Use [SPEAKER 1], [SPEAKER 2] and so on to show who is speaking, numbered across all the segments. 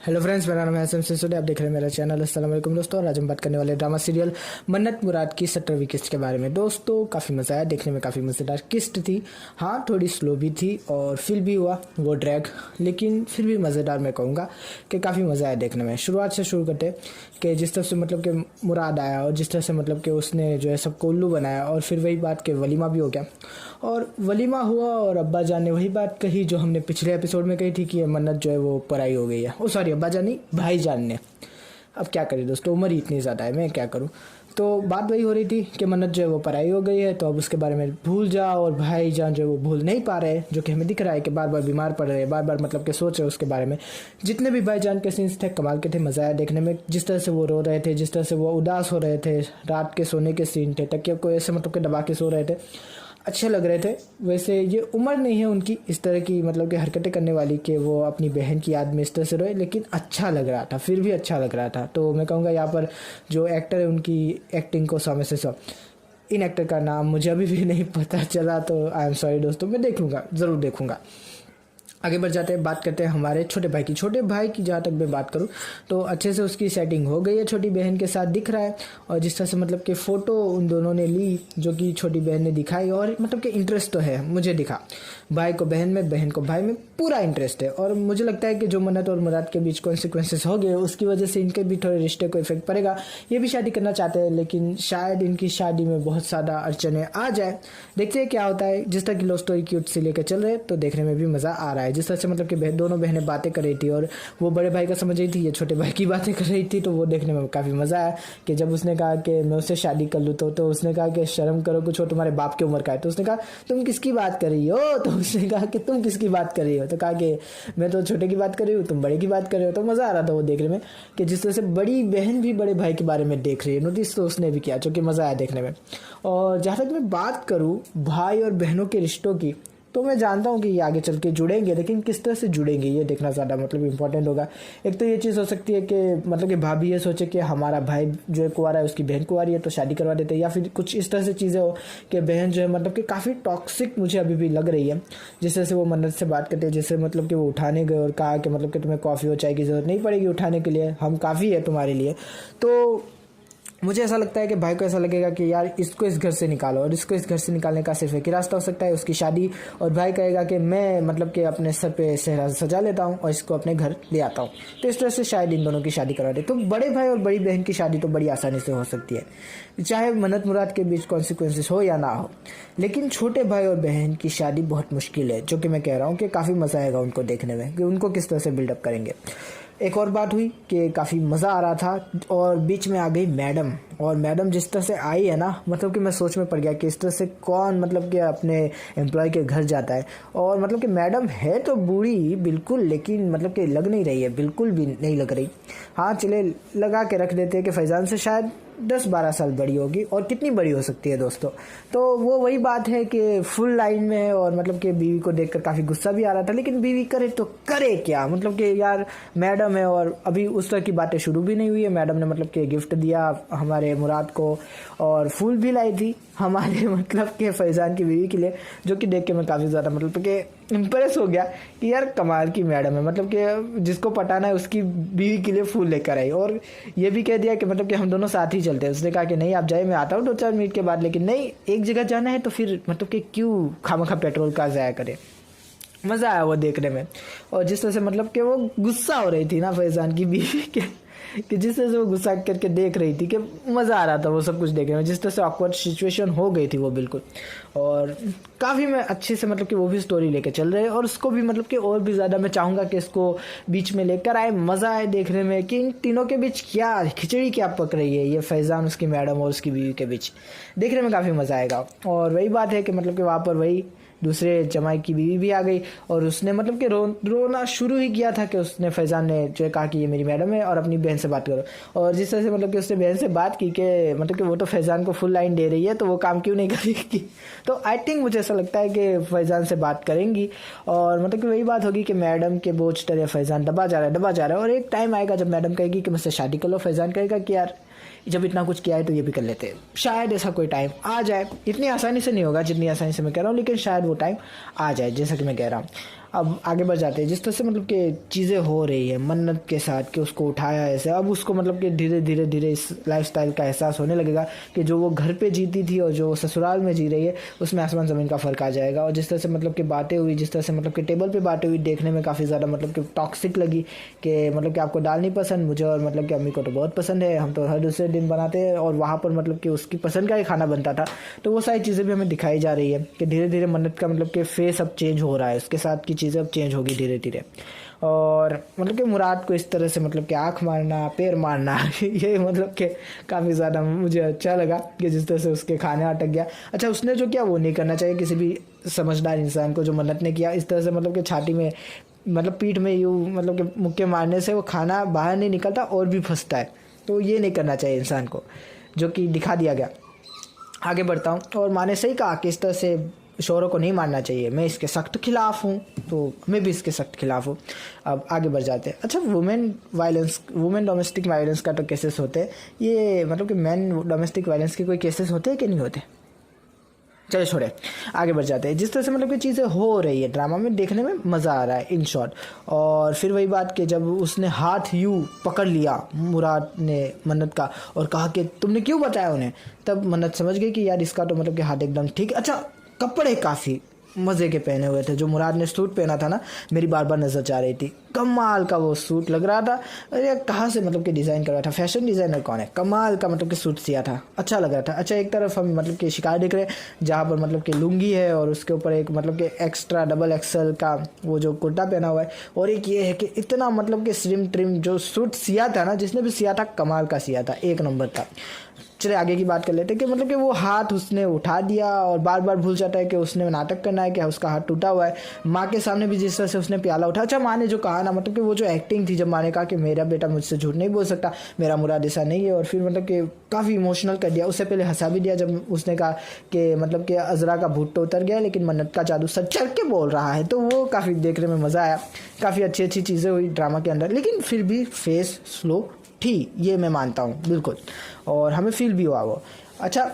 [SPEAKER 1] Hello friends, मेरा नाम है एसएम सिसोदिया। आप देख रहे हैं मेरा चैनल। अस्सलाम वालेकुम दोस्तों। और आज हम बात करने वाले ड्रामा सीरियल मन्नत मुराद की 17वीं किस्त के बारे में। दोस्तों काफ़ी मज़ा आया देखने में, काफ़ी मज़ेदार किस्त थी। हाँ, थोड़ी स्लो भी थी और फील भी हुआ वो ड्रैग, लेकिन फिर भी मज़ेदार मैं कहूँगा कि काफ़ी मज़ा आया देखने में। शुरुआत से शुरू करते कि जिस तरह से मतलब कि मुराद आया और जिस तरह से मतलब कि उसने जो है सबको उल्लू बनाया, और फिर वही बात कि वलीमा भी हो गया और वलीमा हुआ और अब्बा जान ने वही बात कही जो हमने पिछले एपिसोड में कही थी कि ये मन्नत जो है वो पराई हो गई है। ओ सॉरी, अब्बा जान नहीं, भाई जान ने। अब क्या करें दोस्तों, उम्र ही इतनी ज़्यादा है, मैं क्या करूं। तो बात वही हो रही थी कि मन्नत जो है वो पराई हो गई है, तो अब उसके बारे में भूल जाओ। और भाई जान जो है वो भूल नहीं पा रहे, जो कि हमें दिख रहा है कि बार बार बीमार पड़ रहे हैं, बार बार मतलब कि सोच रहे उसके बारे में। जितने भी भाई जान के सीन्स थे कमाल के थे, मज़ा आया देखने में। जिस तरह से वो रो रहे थे, जिस तरह से वो उदास हो रहे थे, रात के सोने के सीन थे, तकिया को ऐसे मतलब कि दबा के सो रहे थे, अच्छे लग रहे थे। वैसे ये उम्र नहीं है उनकी इस तरह की मतलब कि हरकतें करने वाली कि वो अपनी बहन की याद में इस तरह से रोए, लेकिन अच्छा लग रहा था, फिर भी अच्छा लग रहा था। तो मैं कहूँगा यहाँ पर जो एक्टर है उनकी एक्टिंग को सौ में से सौ। इन एक्टर का नाम मुझे अभी भी नहीं पता चला, तो आई एम सॉरी दोस्तों, मैं देख लूँगा, ज़रूर देखूँगा। आगे बढ़ जाते हैं, बात करते हैं हमारे छोटे भाई की। छोटे भाई की जहाँ तक मैं बात करूँ तो अच्छे से उसकी सेटिंग हो गई है, छोटी बहन के साथ दिख रहा है। और जिस तरह से मतलब कि फ़ोटो उन दोनों ने ली जो कि छोटी बहन ने दिखाई, और मतलब कि इंटरेस्ट तो है, मुझे दिखा भाई को बहन में, बहन को भाई में पूरा इंटरेस्ट है। और मुझे लगता है कि जो मन्नत और मुराद के बीच कॉन्सिक्वेंसेस हो गए उसकी वजह से इनके भी थोड़े रिश्ते को इफेक्ट पड़ेगा। ये भी शादी करना चाहते हैं, लेकिन शायद इनकी शादी में बहुत ज़्यादा अड़चने आ जाए। देखते हैं क्या होता है। जिस तरह की लव स्टोरी क्यूट से लेकर चल रहे तो देखने में भी मज़ा आ रहा है। जिस तरह से मतलब कि दोनों बहनें बातें कर रही थी और वो बड़े भाई का समझ रही थी, ये छोटे भाई की बातें कर रही थी, तो वो देखने में काफ़ी मज़ा आया। कि जब उसने कहा कि मैं उससे शादी कर लूँ तो उसने कहा कि शर्म करो कुछ, हो तुम्हारे बाप की उम्र का है। तो उसने कहा तुम किसकी बात कर रही हो, तो उसने कहा कि तुम किसकी बात कर रही हो, तो कहा कि मैं तो छोटे की बात कर रही हूँ, तुम बड़े की बात कर रहे हो। तो मज़ा आ रहा था वो देखने में कि जिस तरह से बड़ी बहन भी बड़े भाई के बारे में देख रही है, नोटिस तो उसने भी किया, जो कि मज़ा आया देखने में। और जहाँ तक मैं बात करूँ भाई और बहनों के रिश्तों की, तो मैं जानता हूँ कि ये आगे चल के जुड़ेंगे, लेकिन किस तरह से जुड़ेंगे ये देखना ज़्यादा मतलब इम्पोर्टेंट होगा। एक तो ये चीज़ हो सकती है कि मतलब कि भाभी ये सोचे कि हमारा भाई जो है कुंवारा है, उसकी बहन कुंवारी है, तो शादी करवा देते हैं, या फिर कुछ इस तरह से चीज़ें हो कि बहन जो है मतलब कि काफ़ी टॉक्सिक मुझे अभी भी लग रही है। जिस तरह से वो मन्नत से बात करते हैं, जैसे मतलब कि वो उठाने गए और कहा कि मतलब कि तुम्हें कॉफ़ी और चाय की ज़रूरत नहीं पड़ेगी उठाने के लिए, हम काफ़ी है तुम्हारे लिए। तो मुझे ऐसा लगता है कि भाई को ऐसा लगेगा कि यार इसको इस घर से निकालो, और इसको इस घर से निकालने का सिर्फ एक ही रास्ता हो सकता है, उसकी शादी। और भाई कहेगा कि मैं मतलब कि अपने सर पे सेहरा सजा लेता हूँ और इसको अपने घर ले आता हूँ। तो इस तरह से शायद इन दोनों की शादी करवा दे। तो बड़े भाई और बड़ी बहन की शादी तो बड़ी आसानी से हो सकती है, चाहे मन्नत मुराद के बीच कॉन्सिक्वेंसेस हो या ना हो। लेकिन छोटे भाई और बहन की शादी बहुत मुश्किल है, जो कि मैं कह रहा हूँ कि काफ़ी मज़ा आएगा उनको देखने में कि उनको किस तरह से बिल्डअप करेंगे। एक और बात हुई कि काफ़ी मज़ा आ रहा था और बीच में आ गई मैडम। और मैडम जिस तरह से आई है ना, मतलब कि मैं सोच में पड़ गया कि इस तरह से कौन मतलब कि अपने एम्प्लॉय के घर जाता है। और मतलब कि मैडम है तो बूढ़ी बिल्कुल, लेकिन मतलब कि लग नहीं रही है, बिल्कुल भी नहीं लग रही। हाँ चले, लगा के रख देते हैं कि फैज़ान से शायद 10-12 साल बड़ी होगी, और कितनी बड़ी हो सकती है दोस्तों। तो वो वही बात है कि फुल लाइन में है, और मतलब कि बीवी को देखकर काफ़ी गुस्सा भी आ रहा था, लेकिन बीवी करे तो करे क्या। मतलब कि यार मैडम है और अभी उस तरह की बातें शुरू भी नहीं हुई है। मैडम ने मतलब कि गिफ्ट दिया हमारे मुराद को और फूल भी लाई थी हमारे मतलब कि फैज़ान की बीवी के लिए, जो कि देख के मैं काफ़ी ज़्यादा मतलब कि इम्प्रेस हो गया कि यार कमाल की मैडम है। मतलब कि जिसको पटाना है उसकी बीवी के लिए फूल लेकर आई, और ये भी कह दिया कि मतलब कि हम दोनों साथ ही चलते हैं। उसने कहा कि नहीं आप जाइए, मैं आता हूँ 2-4 मिनट के बाद, लेकिन नहीं, एक जगह जाना है तो फिर मतलब कि क्यों खामखा पेट्रोल का ज़ाया करे। मज़ा आया वो देखने में। और जिस तरह से मतलब कि वो गुस्सा हो रही थी ना फैज़ान की बीवी के, कि जिस तरह से वो गुस्सा करके देख रही थी, कि मज़ा आ रहा था वो सब कुछ देखने में। जिस तरह से ऑकवर्ड सिचुएशन हो गई थी वो बिल्कुल, और काफ़ी मैं अच्छे से मतलब कि वो भी स्टोरी लेके चल रहे हैं। और उसको भी मतलब कि और भी ज़्यादा मैं चाहूँगा कि इसको बीच में लेकर आए, मज़ा आए देखने में कि इन तीनों के बीच क्या खिचड़ी क्या पक रही है, ये फैज़ान, उसकी मैडम और उसकी बीवी के बीच, देखने में काफ़ी मज़ा आएगा। और वही बात है कि मतलब कि वहाँ पर वही दूसरे जमाई की बीवी भी आ गई, और उसने मतलब कि रोना शुरू ही किया था कि उसने फैज़ान ने जो कहा कि ये मेरी मैडम है और अपनी बहन से बात करो। और जिस तरह से मतलब कि उसने बहन से बात की कि मतलब कि वो तो फैज़ान को फुल लाइन दे रही है, तो वो काम क्यों नहीं करेगी। तो आई थिंक मुझे ऐसा लगता है कि फैज़ान से बात करेंगी, और मतलब कि वही बात होगी कि मैडम के बोझ तरह फैज़ान दबा जा रहा है। और एक टाइम आएगा जब मैडम कहेगी कि मुझसे शादी कर लो, फैज़ान कहेगा कि यार जब इतना कुछ किया है तो ये भी कर लेते हैं। शायद ऐसा कोई टाइम आ जाए, इतनी आसानी से नहीं होगा जितनी आसानी से मैं कह रहा हूँ, लेकिन शायद वो टाइम आ जाए जैसा कि मैं कह रहा हूँ। अब आगे बढ़ जाते हैं। जिस तरह से मतलब कि चीज़ें हो रही है मन्नत के साथ कि उसको उठाया ऐसे, अब उसको मतलब कि धीरे धीरे धीरे इस लाइफस्टाइल का एहसास होने लगेगा कि जो वो घर पे जीती थी और जो ससुराल में जी रही है उसमें आसमान ज़मीन का फ़र्क आ जाएगा। और जिस तरह से मतलब कि बातें हुई, जिस तरह से मतलब कि टेबल पे बातें हुई, देखने में काफ़ी ज़्यादा मतलब कि टॉक्सिक लगी कि मतलब कि आपको दाल नहीं पसंद, मुझे और मतलब कि अम्मी को तो बहुत पसंद है, हम तो हर दूसरे दिन बनाते हैं, और वहाँ पर मतलब कि उसकी पसंद का ही खाना बनता था। तो वो सारी चीज़ें भी हमें दिखाई जा रही है कि धीरे धीरे मन्नत का मतलब कि फेस अब चेंज हो रहा है, उसके साथ की चीज़ें अब चेंज होगी धीरे धीरे। और मतलब कि मुराद को इस तरह से मतलब कि आँख मारना, पैर मारना ये मतलब कि काफ़ी ज़्यादा मुझे अच्छा लगा कि जिस तरह से उसके खाने अटक गया। अच्छा, उसने जो किया वो नहीं करना चाहिए किसी भी समझदार इंसान को, जो मन्नत ने किया इस तरह से मतलब कि छाती में मतलब पीठ में यूँ मतलब कि मुक्के मारने से वो खाना बाहर नहीं निकलता और भी फंसता है। तो ये नहीं करना चाहिए इंसान को, जो कि दिखा दिया गया। आगे बढ़ता हूँ। और माँ ने सही कहा कि इस तरह से शोरों को नहीं मारना चाहिए, मैं इसके सख्त खिलाफ हूँ, तो मैं भी इसके सख्त खिलाफ हूँ। अब आगे बढ़ जाते हैं। अच्छा, वुमेन डोमेस्टिक वायलेंस का तो केसेस होते हैं, ये मतलब कि मैन डोमेस्टिक वायलेंस के कोई केसेस होते हैं कि नहीं होते? चलो छोड़े, आगे बढ़ जाते हैं। जिस तरह से मतलब कि चीज़ें हो रही है ड्रामा में, देखने में मज़ा आ रहा है इन शॉर्ट। और फिर वही बात कि जब उसने हाथ यूँ पकड़ लिया मुराद ने मन्नत का और कहा कि तुमने क्यों बताया उन्हें, तब मन्नत समझ गई कि यार इसका तो मतलब कि हाथ एकदम ठीक। अच्छा, कपड़े काफ़ी मज़े के पहने हुए थे। जो मुराद ने सूट पहना था ना, मेरी बार बार नज़र जा रही थी, कमाल का वो सूट लग रहा था। अरे कहाँ से मतलब कि डिज़ाइन करवाया था, फैशन डिज़ाइनर कौन है, कमाल का मतलब कि सूट सिया था, अच्छा लग रहा था। अच्छा, एक तरफ हम मतलब कि शिकार दिख रहे हैं जहाँ पर मतलब कि लुंगी है और उसके ऊपर एक मतलब कि एक्स्ट्रा डबल एक्सल का वो जो कुर्ता पहना हुआ है, और एक ये है कि इतना मतलब कि स्लिम ट्रिम जो सूट सिया था ना, जिसने भी सिया था कमाल का सिया था, एक नंबर था। चलिए आगे की बात कर लेते हैं कि मतलब कि वो हाथ उसने उठा दिया और बार बार भूल जाता है कि उसने नाटक करना है, कि उसका हाथ टूटा हुआ है। माँ के सामने भी जिस तरह से उसने प्याला उठा, अच्छा माँ ने जो कहा ना, मतलब कि वो जो एक्टिंग थी, जब माँ ने कहा कि मेरा बेटा मुझसे झूठ नहीं बोल सकता, मेरा मुराद ऐसा नहीं है, और फिर मतलब कि काफ़ी इमोशनल कर दिया। उससे पहले हंसा भी दिया जब उसने कहा कि मतलब कि अजरा का भूत तो उतर गया लेकिन मन्नत का जादू सच चढ़ के बोल रहा है। तो वो काफ़ी देखने में मज़ा आया, काफ़ी अच्छी अच्छी चीज़ें हुई ड्रामा के अंदर, लेकिन फिर भी फेस स्लो थी, ये मैं मानता हूँ बिल्कुल, और हमें फील भी हुआ वो। अच्छा,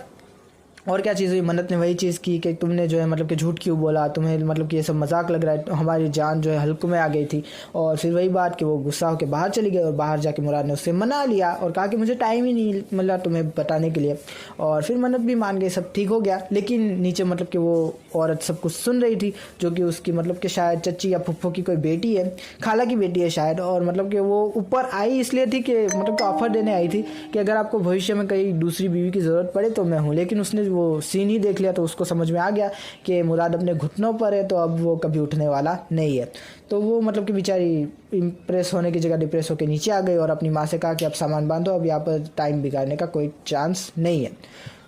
[SPEAKER 1] और क्या चीज़ हुई, मन्नत ने वही चीज़ की कि तुमने जो है मतलब कि झूठ क्यों बोला, तुम्हें मतलब कि ये सब मजाक लग रहा है, तो हमारी जान जो है हल्क में आ गई थी। और फिर वही बात कि वो गुस्सा होकर बाहर चली गई, और बाहर जाके मुराद ने उससे मना लिया और कहा कि मुझे टाइम ही नहीं मिला तुम्हें बताने के लिए। और फिर मन्नत भी मान गई, सब ठीक हो गया। लेकिन नीचे मतलब कि वो औरत सब कुछ सुन रही थी, जो कि उसकी मतलब कि शायद चच्ची या फुफ्फो की कोई बेटी है, खाला की बेटी है शायद। और मतलब कि वो ऊपर आई इसलिए थी कि मतलब कि ऑफर देने आई थी कि अगर आपको भविष्य में कहीं दूसरी बीवी की ज़रूरत पड़े तो मैं हूँ। लेकिन उसने वो सीन ही देख लिया तो उसको समझ में आ गया कि मुराद अपने घुटनों पर है, तो अब वो कभी उठने वाला नहीं है। तो वो मतलब कि बेचारी इम्प्रेस होने की जगह डिप्रेस होकर नीचे आ गई और अपनी माँ से कहा कि अब सामान बांधो, अब यहाँ पर टाइम बिगाड़ने का कोई चांस नहीं है।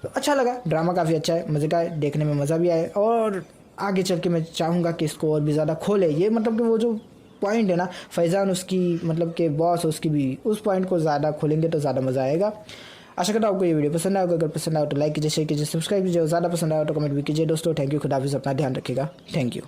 [SPEAKER 1] तो अच्छा लगा, ड्रामा काफ़ी अच्छा है, मज़े का है, देखने में मज़ा भी आया। और आगे चल के मैं चाहूँगा कि इसको और भी ज़्यादा खोले। ये मतलब कि वो जो पॉइंट है ना, फैज़ान उसकी मतलब कि बॉस उसकी भी, उस पॉइंट को ज़्यादा खोलेंगे तो ज़्यादा मज़ा आएगा। आशा करता हूँ आपको ये वीडियो पसंद आएगा। अगर पसंद आए तो लाइक कीजिए, शेयर कीजिए, सब्सक्राइब कीजिए, ज़्यादा पसंद आए तो कमेंट भी कीजिए। दोस्तों थैंक यू, खुदा हाफिज़, अपना ध्यान रखिएगा, थैंक यू।